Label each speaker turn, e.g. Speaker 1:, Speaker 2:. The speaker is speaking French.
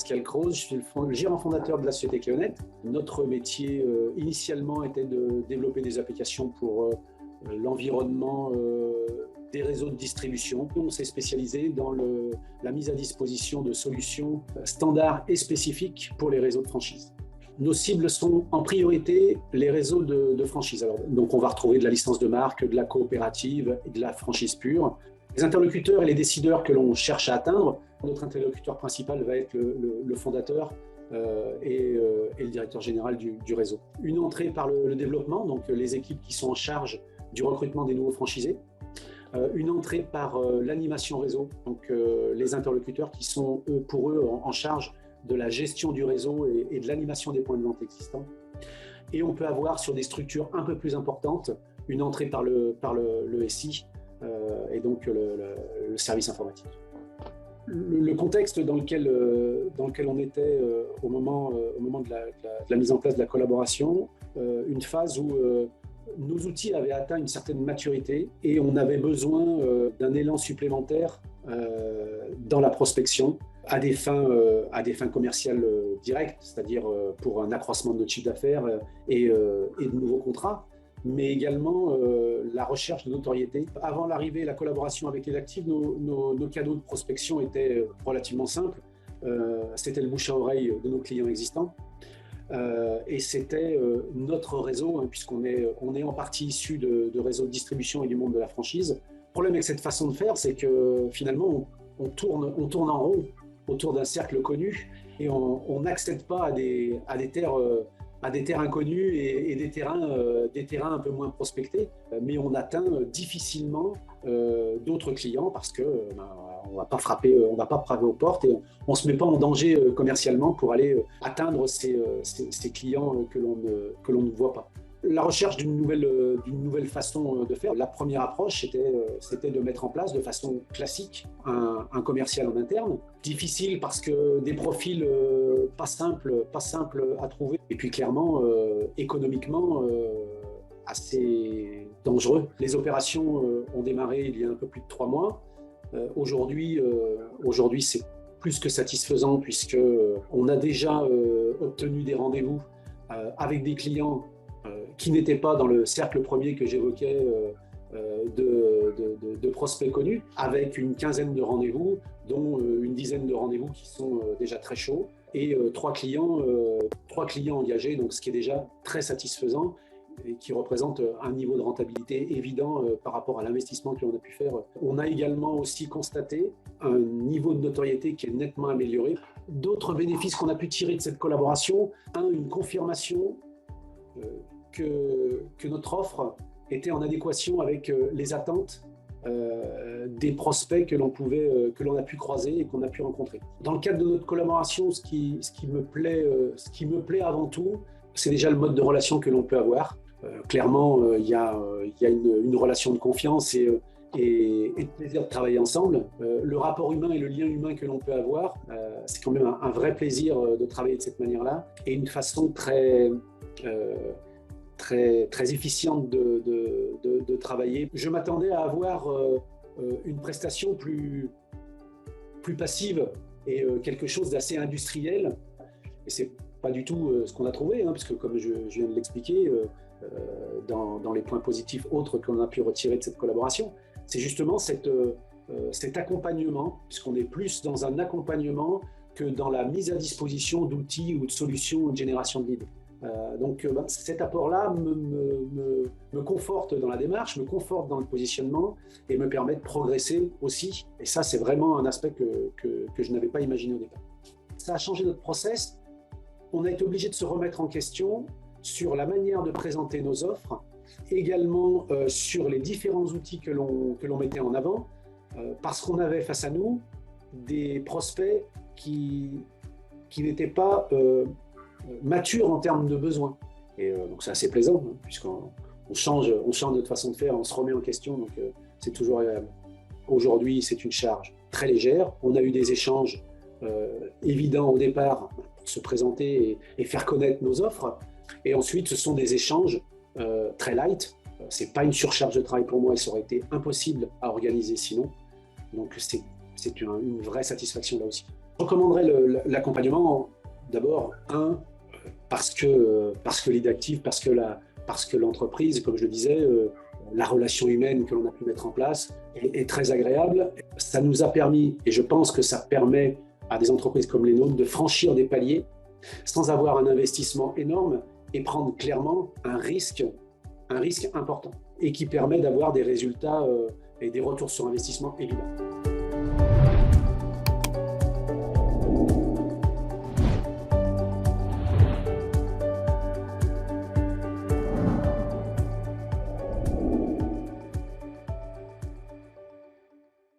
Speaker 1: Pascal Croze, je suis le gérant fondateur de la société Cléonette. Notre métier initialement était de développer des applications pour l'environnement des réseaux de distribution. On s'est spécialisé dans la mise à disposition de solutions standards et spécifiques pour les réseaux de franchise. Nos cibles sont en priorité les réseaux de franchise. Alors, donc on va retrouver de la licence de marque, de la coopérative et de la franchise pure. Les interlocuteurs et les décideurs que l'on cherche à atteindre, notre interlocuteur principal va être le fondateur et le directeur général du réseau. Une entrée par le développement, donc les équipes qui sont en charge du recrutement des nouveaux franchisés. Une entrée par l'animation réseau, donc les interlocuteurs qui sont pour eux en charge de la gestion du réseau et de l'animation des points de vente existants. Et on peut avoir sur des structures un peu plus importantes une entrée par le SI et donc le service informatique. Le contexte dans lequel on était au moment de la mise en place de la collaboration, une phase où nos outils avaient atteint une certaine maturité et on avait besoin d'un élan supplémentaire dans la prospection à des fins commerciales directes, c'est-à-dire pour un accroissement de notre chiffre d'affaires et de nouveaux contrats, mais également la recherche de notoriété. Avant l'arrivée et la collaboration avec les actifs, nos canaux de prospection étaient relativement simples. C'était le bouche à oreille de nos clients existants. Et c'était notre réseau, hein, puisqu'on est en partie issu de réseaux de distribution et du monde de la franchise. Le problème avec cette façon de faire, c'est que finalement, on tourne en rond autour d'un cercle connu et on n'accède pas à des terres inconnues et des terrains un peu moins prospectés, mais on atteint difficilement d'autres clients parce que on va pas frapper aux portes et on se met pas en danger commercialement pour aller atteindre ces clients que l'on ne voit pas. La recherche d'une nouvelle façon de faire. La première approche, c'était de mettre en place de façon classique un commercial en interne. Difficile parce que des profils pas simples à trouver. Et puis clairement, économiquement, assez dangereux. Les opérations ont démarré il y a un peu plus de 3 mois. Aujourd'hui, c'est plus que satisfaisant puisqu'on a déjà obtenu des rendez-vous avec des clients qui n'étaient pas dans le cercle premier que j'évoquais de prospects connus, avec une quinzaine de rendez-vous, dont une dizaine de rendez-vous qui sont déjà très chauds, et 3 clients engagés, donc ce qui est déjà très satisfaisant et qui représente un niveau de rentabilité évident par rapport à l'investissement que l'on a pu faire. On a également aussi constaté un niveau de notoriété qui est nettement amélioré. D'autres bénéfices qu'on a pu tirer de cette collaboration, une confirmation que notre offre était en adéquation avec les attentes des prospects que l'on a pu croiser et qu'on a pu rencontrer. Dans le cadre de notre collaboration, ce qui me plaît avant tout, c'est déjà le mode de relation que l'on peut avoir. Clairement, il y a une relation de confiance et de plaisir de travailler ensemble. Le rapport humain et le lien humain que l'on peut avoir, c'est quand même un vrai plaisir de travailler de cette manière-là et une façon très efficiente de travailler. Je m'attendais à avoir une prestation plus passive et quelque chose d'assez industriel. Et c'est pas du tout ce qu'on a trouvé, hein, parce que comme je viens de l'expliquer, dans les points positifs autres qu'on a pu retirer de cette collaboration, c'est justement cet accompagnement, puisqu'on est plus dans un accompagnement que dans la mise à disposition d'outils ou de solutions de génération de leads. Donc cet apport-là me conforte dans la démarche, me conforte dans le positionnement et me permet de progresser aussi. Et ça, c'est vraiment un aspect que je n'avais pas imaginé au départ. Ça a changé notre process. On a été obligé de se remettre en question sur la manière de présenter nos offres, également sur les différents outils que l'on mettait en avant, parce qu'on avait face à nous des prospects qui n'étaient pas matures en termes de besoins. Et donc c'est assez plaisant, hein, puisqu'on change notre façon de faire, on se remet en question, donc c'est toujours agréable. Aujourd'hui, c'est une charge très légère. On a eu des échanges évidents au départ pour se présenter et faire connaître nos offres. Et ensuite, ce sont des échanges très light. C'est pas une surcharge de travail pour moi et ça aurait été impossible à organiser sinon. Donc c'est une vraie satisfaction là aussi. Je recommanderais l'accompagnement d'abord, parce que l'idactive, parce que l'entreprise, comme je le disais, la relation humaine que l'on a pu mettre en place est très agréable. Ça nous a permis, et je pense que ça permet à des entreprises comme les nôtres de franchir des paliers sans avoir un investissement énorme et prendre clairement un risque important et qui permet d'avoir des résultats et des retours sur investissement évidents.